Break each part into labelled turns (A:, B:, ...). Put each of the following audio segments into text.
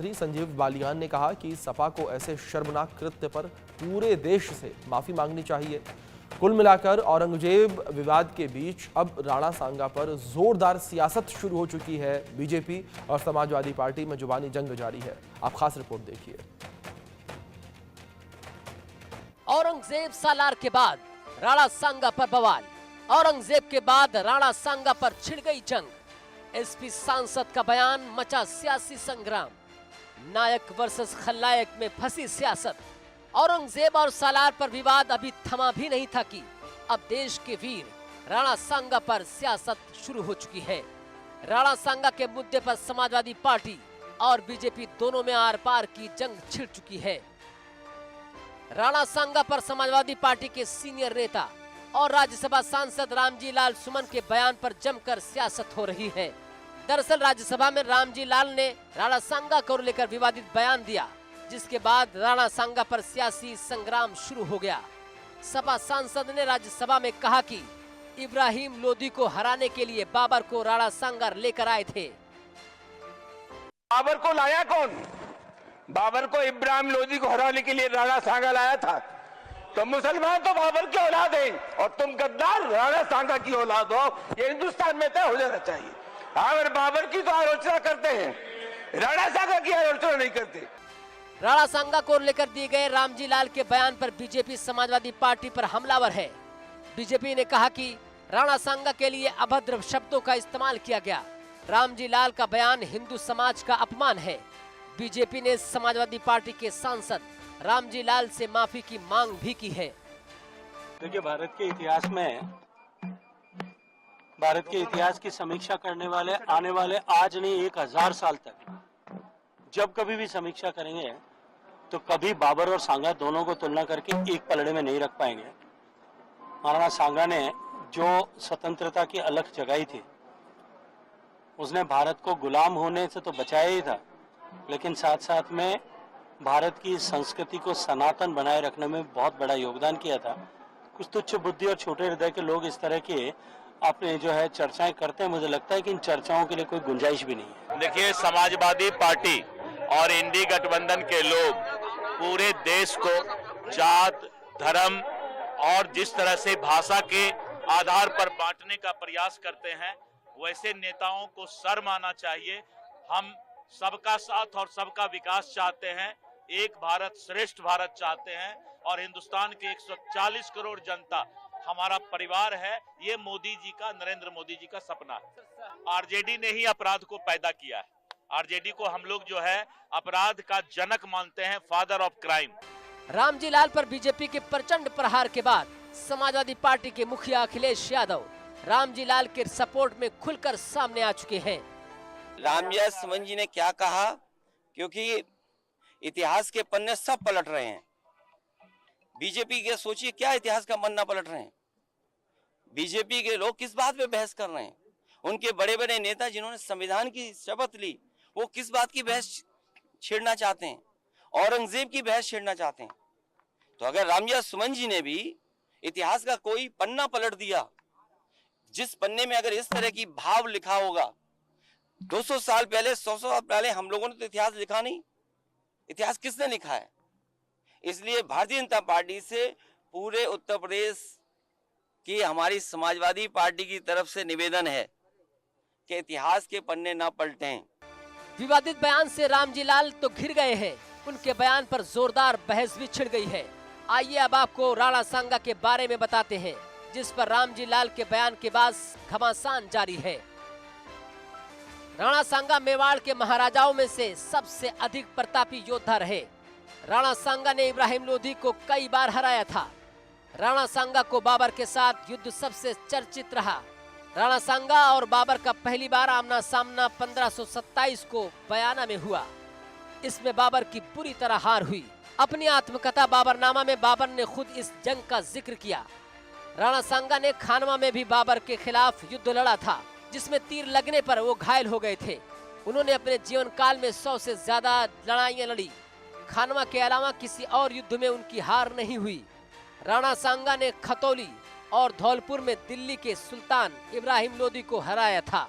A: मंत्री संजीव बालियान ने कहा कि सपा को ऐसे शर्मनाक कृत्य पर पूरे देश से माफी मांगनी चाहिए। कुल मिलाकर औरंगजेब विवाद के बीच अब राणा सांगा पर जोरदार सियासत शुरू हो चुकी है। बीजेपी और समाजवादी पार्टी में जुबानी जंग जारी है। आप खास रिपोर्ट देखिए।
B: औरंगजेब सालार के बाद राणा सांगा पर बवाल। औरंगजेब के बाद राणा सांगा पर छिड़ गई जंग। एसपी सांसद का बयान, मचा सियासी संग्राम। नायक वर्सेस खलनायक में फंसी सियासत। औरंगजेब और सालार पर विवाद अभी थमा भी नहीं था कि अब देश के वीर राणा सांगा पर सियासत शुरू हो चुकी है। राणा सांगा के मुद्दे पर समाजवादी पार्टी और बीजेपी दोनों में आर पार की जंग छिड़ चुकी है। राणा सांगा पर समाजवादी पार्टी के सीनियर नेता और राज्यसभा सांसद रामजी लाल सुमन के बयान पर जमकर सियासत हो रही है। दरअसल राज्यसभा में रामजी लाल ने राणा सांगा को लेकर विवादित बयान दिया, जिसके बाद राणा सांगा पर सियासी संग्राम शुरू हो गया। सपा सांसद ने राज्यसभा में कहा कि इब्राहिम लोदी को हराने के लिए बाबर को राणा सांगा लेकर आए थे।
C: बाबर को लाया कौन? बाबर को इब्राहिम लोदी को हराने के लिए राणा सांगा लाया था। तो मुसलमान तो बाबर की औलाद है और तुम गद्दार राणा सांगा की औलाद हो, ये हिंदुस्तान में तय हो जाना चाहिए। अगर बाबर की तो आलोचना करते हैं, राणा सांगा की आलोचना नहीं करते।
B: राणा सांगा को लेकर दिए गए रामजी लाल के बयान पर बीजेपी समाजवादी पार्टी पर हमलावर है। बीजेपी ने कहा कि राणा सांगा के लिए अभद्र शब्दों का इस्तेमाल किया गया। रामजी लाल का बयान हिंदू समाज का अपमान है। बीजेपी ने समाजवादी पार्टी के सांसद रामजी लाल से माफी की मांग भी की है।
D: देखिए, भारत के इतिहास की समीक्षा करने वाले आने वाले आज नहीं 1000 साल तक जब कभी भी समीक्षा करेंगे तो कभी बाबर और सांगा दोनों को तुलना करके एक पलड़े में नहीं रख पाएंगे। महाराणा सांगा ने जो स्वतंत्रता की अलख जगाई थी, उसने भारत को गुलाम होने से तो बचाया ही था, लेकिन साथ साथ में भारत की संस्कृति को सनातन बनाए रखने में बहुत बड़ा योगदान किया था। कुछ तुच्छ बुद्धि और छोटे हृदय के लोग इस तरह के अपने जो है चर्चाएं करते हैं। मुझे लगता है कि इन चर्चाओं के लिए कोई गुंजाइश भी नहीं है।
E: देखिए, समाजवादी पार्टी और इंडी गठबंधन के लोग पूरे देश को जात, धर्म और जिस तरह से भाषा के आधार पर बांटने का प्रयास करते हैं, वैसे नेताओं को शर्म आना चाहिए। हम सबका साथ और सबका विकास चाहते हैं, एक भारत श्रेष्ठ भारत चाहते हैं और हिंदुस्तान के 140 करोड़ जनता हमारा परिवार है। ये मोदी जी का, नरेंद्र मोदी जी का सपना है। आरजेडी ने ही अपराध को पैदा किया है। आरजेडी को हम लोग जो है अपराध का जनक मानते हैं, father of crime.
B: Ramji Lal पर बीजेपी के प्रचंड प्रहार के बाद समाजवादी पार्टी के मुखिया अखिलेश यादव रामजी लाल के सपोर्ट में खुलकर सामने आ चुके हैं।
F: रामजी सुमन जी ने क्या कहा, क्योंकि इतिहास के पन्ने सब पलट रहे हैं। बीजेपी के सोचिए क्या इतिहास का पन्ना पलट रहे हैं। बीजेपी के लोग किस बात पे बहस कर रहे हैं? उनके बड़े बड़े नेता जिन्होंने संविधान की शपथ ली, वो किस बात की बहस छेड़ना चाहते हैं? औरंगजेब की बहस छेड़ना चाहते हैं। तो अगर रामजी सुमन जी ने भी इतिहास का कोई पन्ना पलट दिया, जिस पन्ने में अगर इस तरह की भाव लिखा होगा, 200 साल पहले, 100 साल पहले हम लोगों ने तो इतिहास लिखा नहीं। इतिहास किसने लिखा है? इसलिए भारतीय जनता पार्टी से पूरे उत्तर प्रदेश की हमारी समाजवादी पार्टी की तरफ से निवेदन है कि इतिहास के पन्ने ना पलटें।
B: विवादित बयान से रामजी लाल तो घिर गए हैं। उनके बयान पर जोरदार बहस भी छिड़ गई है। आइए अब आपको राणा सांगा के बारे में बताते हैं, जिस पर रामजी लाल के बयान के बाद घमासान जारी है। राणा सांगा मेवाड़ के महाराजाओं में से सबसे अधिक प्रतापी योद्धा रहे। राणा सांगा ने इब्राहिम लोदी को कई बार हराया था। राणा सांगा को बाबर के साथ युद्ध सबसे चर्चित रहा। राणा सांगा और बाबर का पहली बार आमना सामना 1527 को बयाना में हुआ। इसमें बाबर की बुरी तरह हार हुई। अपनी आत्मकथा बाबरनामा में बाबर ने खुद इस जंग का जिक्र किया। राणा सांगा ने खानवा में भी बाबर के खिलाफ युद्ध लड़ा था, जिसमें तीर लगने पर वो घायल हो गए थे। उन्होंने अपने जीवन काल में 100 से ज्यादा लड़ाइयां लड़ी। खानवा के अलावा किसी और युद्ध में उनकी हार नहीं हुई। राणा सांगा ने खतौली और धौलपुर में दिल्ली के सुल्तान इब्राहिम लोदी को हराया था।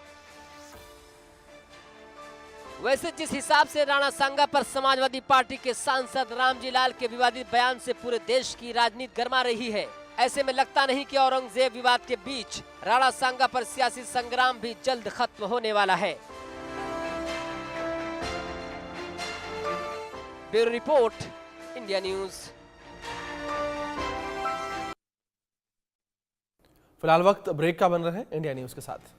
B: वैसे जिस हिसाब से राणा सांगा पर समाजवादी पार्टी के सांसद रामजी लाल के विवादित बयान से पूरे देश की राजनीति गर्मा रही है, ऐसे में लगता नहीं कि औरंगजेब विवाद के बीच राणा सांगा पर सियासी संग्राम भी जल्द खत्म होने वाला है। Bureau report, India news.
A: फिलहाल वक्त ब्रेक का बन रहे हैं इंडिया न्यूज के साथ।